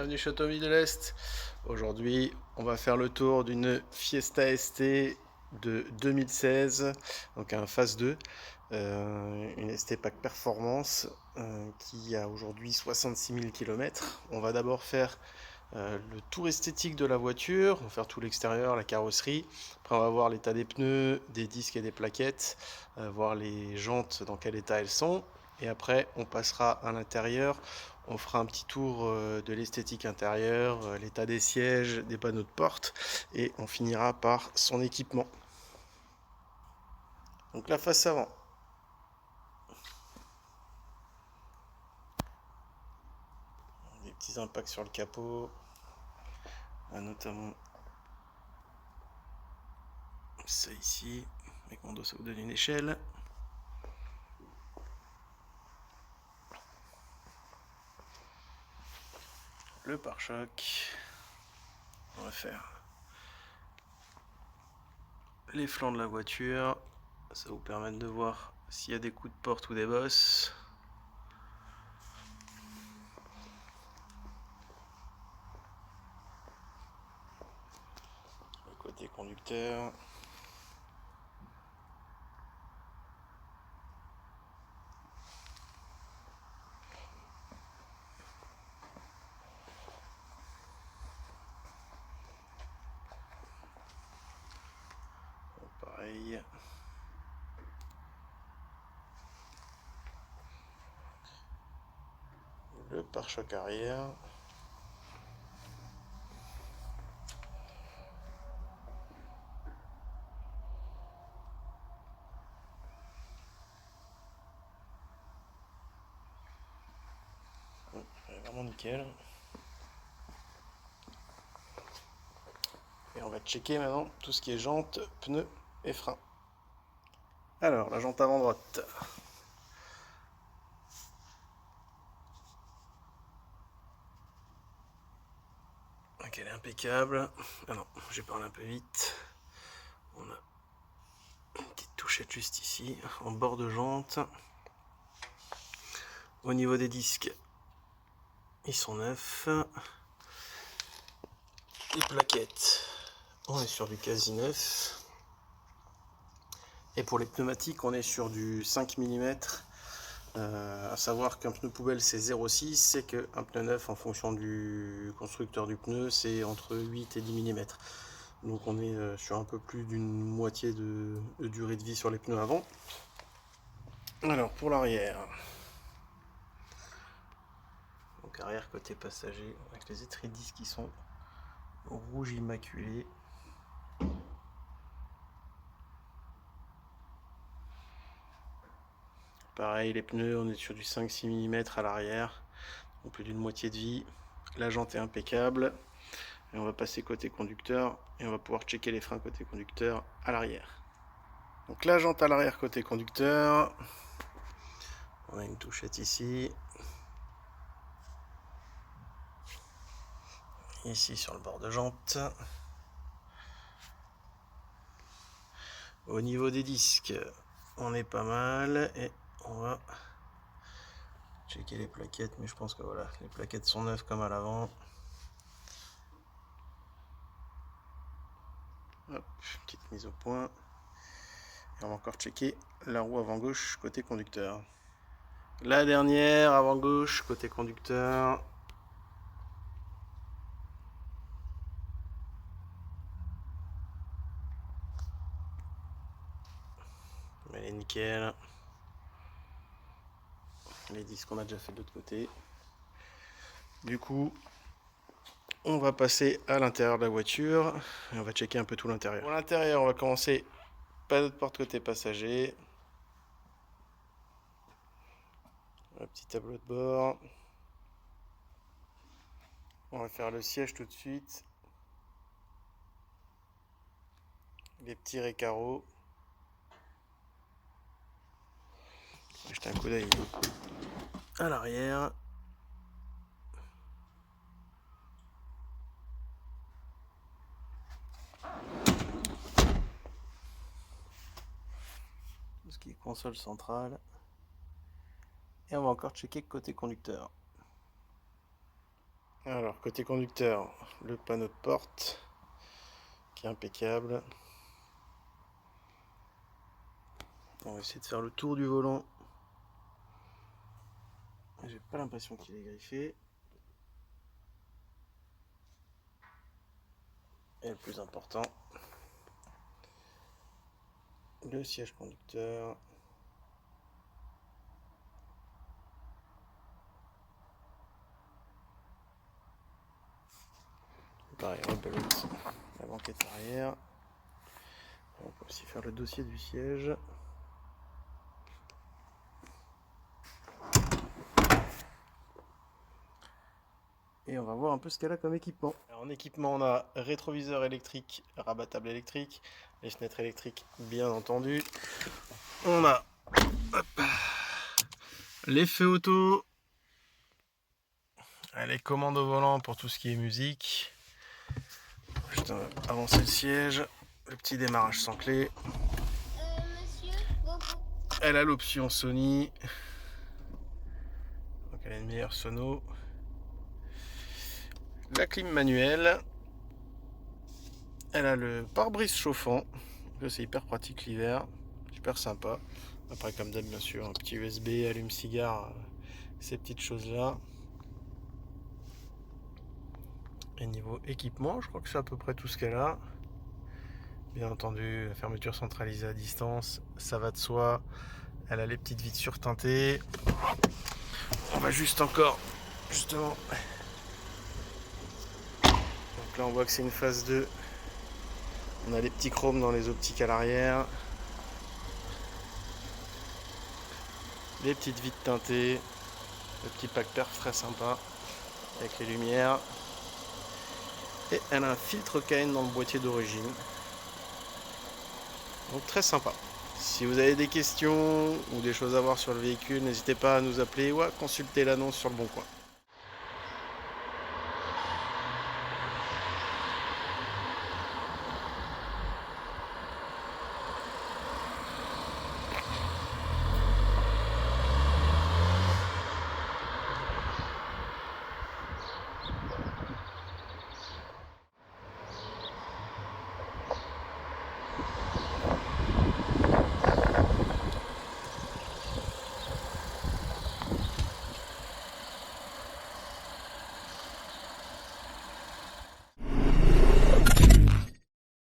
Bienvenue chez Automobile de l'Est. Aujourd'hui, on va faire le tour d'une Fiesta ST de 2016, donc un Phase 2, une ST Pack Performance qui a aujourd'hui 66 000 km. On va d'abord faire le tour esthétique de la voiture, on va faire tout l'extérieur, la carrosserie. Après, on va voir l'état des pneus, des disques et des plaquettes, voir les jantes, dans quel état elles sont. Et après, on passera à l'intérieur. On fera un petit tour de l'esthétique intérieure, l'état des sièges, des panneaux de porte. Et on finira par son équipement. Donc la face avant. Des petits impacts sur le capot. Notamment ça ici. Avec mon dos, ça vous donne une échelle. Le pare-choc. On va faire les flancs de la voiture. Ça va vous permettre de voir s'il y a des coups de porte ou des bosses. Le côté conducteur. Pareil. Le pare-choc arrière. Vraiment nickel. Et on va checker maintenant tout ce qui est jantes, pneus et freins. Alors, la jante avant droite. Donc elle est impeccable. Ah non, j'ai parlé un peu vite. On a une petite touchette juste ici, en bord de jante. Au niveau des disques, ils sont neufs. Les plaquettes, on est sur du quasi neuf. Et pour les pneumatiques, on est sur du 5 mm. À savoir qu'un pneu poubelle c'est 0,6, c'est qu'un pneu neuf en fonction du constructeur du pneu c'est entre 8 et 10 mm. Donc on est sur un peu plus d'une moitié de durée de vie sur les pneus avant. Alors pour l'arrière, donc arrière côté passager avec les étriers de disques qui sont rouge immaculé. Pareil, les pneus, on est sur du 5-6 mm à l'arrière, donc plus d'une moitié de vie. La jante est impeccable. Et on va passer côté conducteur et on va pouvoir checker les freins côté conducteur à l'arrière. Donc la jante à l'arrière côté conducteur. On a une touchette ici. Ici sur le bord de jante. Au niveau des disques, on est pas mal et on va checker les plaquettes, mais je pense que voilà, les plaquettes sont neuves comme à l'avant. Hop, petite mise au point. Et on va encore checker la roue avant gauche côté conducteur. La dernière avant gauche côté conducteur. Elle est nickel. Les disques qu'on a déjà fait de l'autre côté. Du coup, on va passer à l'intérieur de la voiture et on va checker un peu tout l'intérieur. Pour l'intérieur, on va commencer panneau de porte côté passager. Un petit tableau de bord. On va faire le siège tout de suite. Les petits récarreaux. On va jeter un coup d'œil à l'arrière. Tout ce qui est console centrale. Et on va encore checker côté conducteur. Alors, côté conducteur, le panneau de porte qui est impeccable. On va essayer de faire le tour du volant. J'ai pas l'impression qu'il est griffé. Et le plus important, le siège conducteur. Pareil, rebelote la banquette arrière. On peut aussi faire le dossier du siège. Et on va voir un peu ce qu'elle a comme équipement. Alors, en équipement, on a rétroviseur électrique, rabattable électrique, les fenêtres électriques bien entendu. On a l'effet auto, les commandes au volant pour tout ce qui est musique. Juste avancer le siège, le petit démarrage sans clé. Elle a l'option Sony, donc elle a une meilleure sono. La clim manuelle. Elle a le pare-brise chauffant, c'est hyper pratique l'hiver, super sympa. Après, comme d'hab, bien sûr, un petit USB, allume-cigare, ces petites choses là. Et niveau équipement, je crois que c'est à peu près tout ce qu'elle a. Bien entendu, la fermeture centralisée à distance, ça va de soi. Elle a les petites vitres surteintées. On va juste encore, justement. Donc là, on voit que c'est une phase 2. On a les petits chromes dans les optiques à l'arrière. Les petites vitres teintées. Le petit pack perf très sympa. Avec les lumières. Et elle a un filtre Cayenne dans le boîtier d'origine. Donc très sympa. Si vous avez des questions ou des choses à voir sur le véhicule, n'hésitez pas à nous appeler ou à consulter l'annonce sur Le Bon Coin.